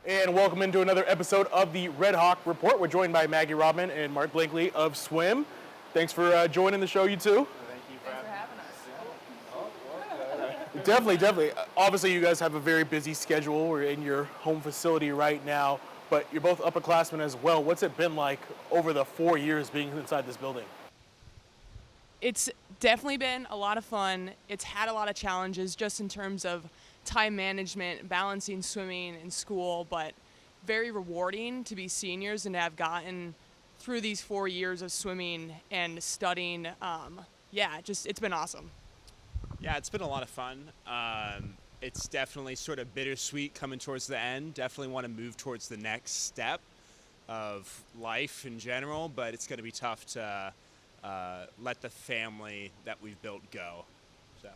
And welcome into another episode of the Redhawk Report. We're joined by Maggie, Robben, and Mark Blankley of Swim. Thanks for joining the show, you two. Thank you for having us. Definitely. Obviously, you guys have a very busy schedule. We're in your home facility right now, but you're both upperclassmen as well. What's it been like over the 4 years being inside this building? It's definitely been a lot of fun. It's had a lot of challenges just in terms of time management, balancing swimming and school, but very rewarding to be seniors and to have gotten through these 4 years of swimming and studying. It's been awesome. Yeah, it's been a lot of fun. It's definitely sort of bittersweet coming towards the end. Definitely want to move towards the next step of life in general, but it's going to be tough to let the family that we've built go. So.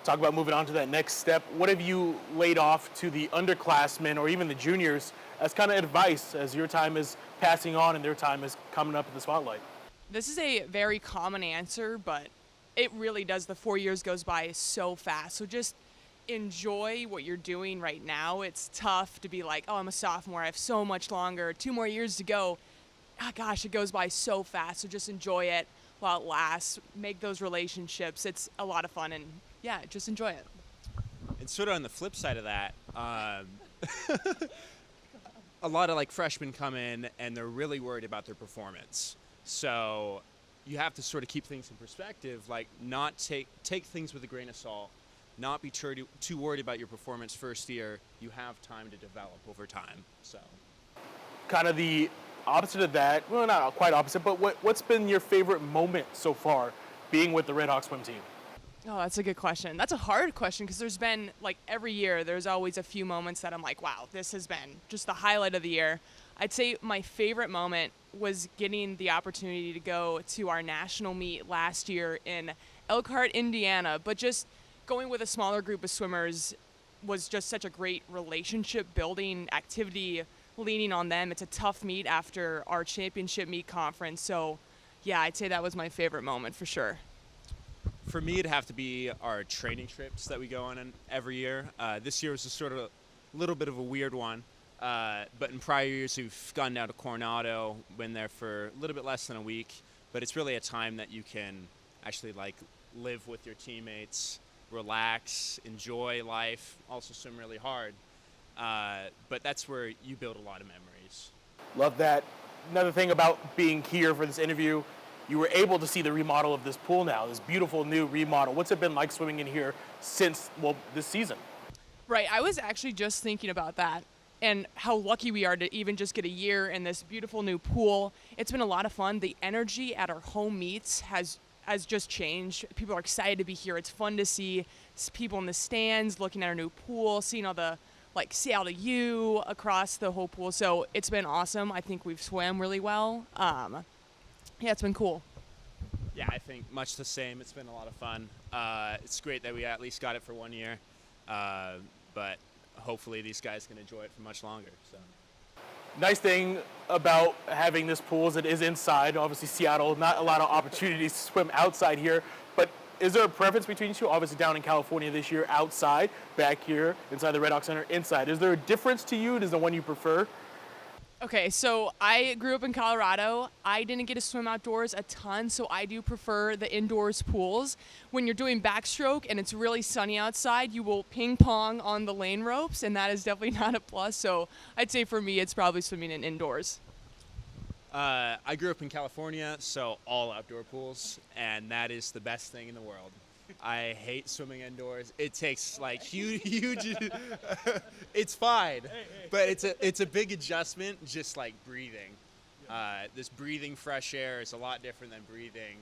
Talk about moving on to that next step. What have you laid off to the underclassmen or even the juniors as kind of advice as your time is passing on and their time is coming up in the spotlight? This is a very common answer, but it really does. The 4 years goes by so fast. So just enjoy what you're doing right now. It's tough to be like, oh, I'm a sophomore. I have so much longer. 2 more years to go. Oh, gosh, it goes by so fast. So just enjoy it while it lasts. Make those relationships. It's a lot of fun, and yeah, just enjoy it. And sort of on the flip side of that, a lot of freshmen come in and they're really worried about their performance. So you have to sort of keep things in perspective, not take things with a grain of salt, not be too worried about your performance first year. You have time to develop over time. So Kind of the opposite of that, well, not quite opposite, but what's been your favorite moment so far being with the Redhawk swim team? Oh, that's a good question. That's a hard question because there's been, every year, there's always a few moments that I'm like, wow, this has been just the highlight of the year. I'd say my favorite moment was getting the opportunity to go to our national meet last year in Elkhart, Indiana. But just going with a smaller group of swimmers was just such a great relationship building activity, leaning on them. It's a tough meet after our championship meet conference. So, yeah, I'd say that was my favorite moment for sure. for me, it'd have to be our training trips that we go on every year. This year was a sort of a little bit of a weird one. But in prior years, we've gone down to Coronado, been there for a little bit less than a week. But it's really a time that you can actually live with your teammates, relax, enjoy life, also swim really hard. But that's where you build a lot of memories. Love that. Another thing about being here for this interview, you were able to see the remodel of this pool now, this beautiful new remodel. What's it been like swimming in here since, this season? Right, I was actually just thinking about that and how lucky we are to even just get a year in this beautiful new pool. It's been a lot of fun. The energy at our home meets has just changed. People are excited to be here. It's fun to see people in the stands looking at our new pool, seeing all the Seattle U across the whole pool. So it's been awesome. I think we've swam really well. Yeah, it's been cool. Yeah, I think much the same. It's been a lot of fun. It's great that we at least got it for 1 year. But hopefully these guys can enjoy it for much longer. So. Nice thing about having this pool is it is inside. Obviously, Seattle, not a lot of opportunities to swim outside here. But is there a preference between you two? Obviously, down in California this year, outside, back here, inside the Redhawk Center, inside. Is there a difference to you? Is the one you prefer? Okay, so I grew up in Colorado. I didn't get to swim outdoors a ton, so I do prefer the indoors pools. When you're doing backstroke and it's really sunny outside, you will ping pong on the lane ropes, and that is definitely not a plus. So I'd say for me, it's probably swimming in indoors. I grew up in California, so all outdoor pools, and that is the best thing in the world. I hate swimming indoors. It takes huge it's fine, but it's a big adjustment, just breathing. This breathing fresh air is a lot different than breathing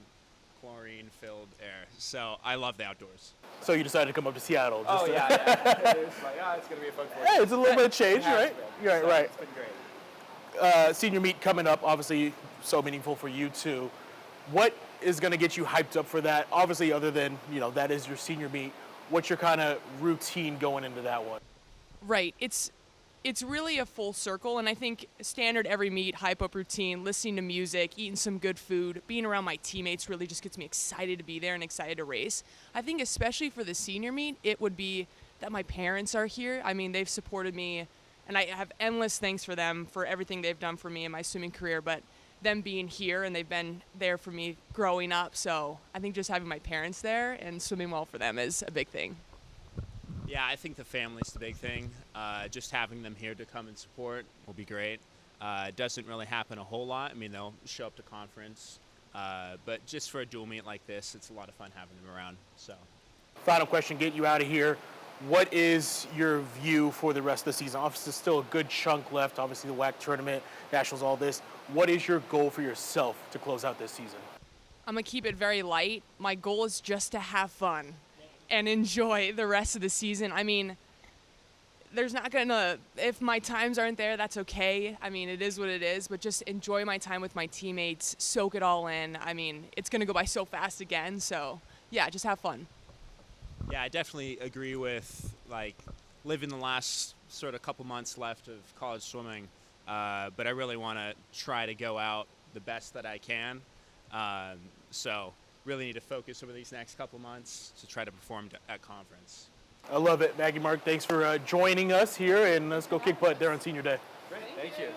chlorine-filled air. So I love the outdoors. So you decided to come up to Seattle. Yeah. It's it's going to be a fun course. Hey, it's a little bit of change, right? Right. It's been great. Senior meet coming up, obviously so meaningful for you too. What is going to get you hyped up for that? Obviously, other than, that is your senior meet. What's your kind of routine going into that one? Right. It's really a full circle, and I think standard every meet, hype up routine, listening to music, eating some good food, being around my teammates really just gets me excited to be there and excited to race. I think especially for the senior meet, it would be that my parents are here. I mean, they've supported me, and I have endless thanks for them for everything they've done for me in my swimming career, but them being here and they've been there for me growing up. So I think just having my parents there and swimming well for them is a big thing. Yeah, I think the family's the big thing. Just having them here to come and support will be great. It doesn't really happen a whole lot. I mean, they'll show up to conference, but just for a dual meet like this, it's a lot of fun having them around. So, Final question, get you out of here. What is your view for the rest of the season? Obviously, there's still a good chunk left. Obviously, the WAC tournament, Nationals, all this. What is your goal for yourself to close out this season? I'm going to keep it very light. My goal is just to have fun and enjoy the rest of the season. I mean, there's not going to, if my times aren't there, that's okay. I mean, it is what it is, but just enjoy my time with my teammates, soak it all in. I mean, it's going to go by so fast again. So, yeah, just have fun. yeah, I definitely agree with like living the last sort of couple months left of college swimming, but I really want to try to go out the best that I can. So really need to focus over these next couple months to try to perform at conference. I love it. Maggie, Mark, thanks for joining us here, and let's go kick butt there on senior day. Great. Thank you.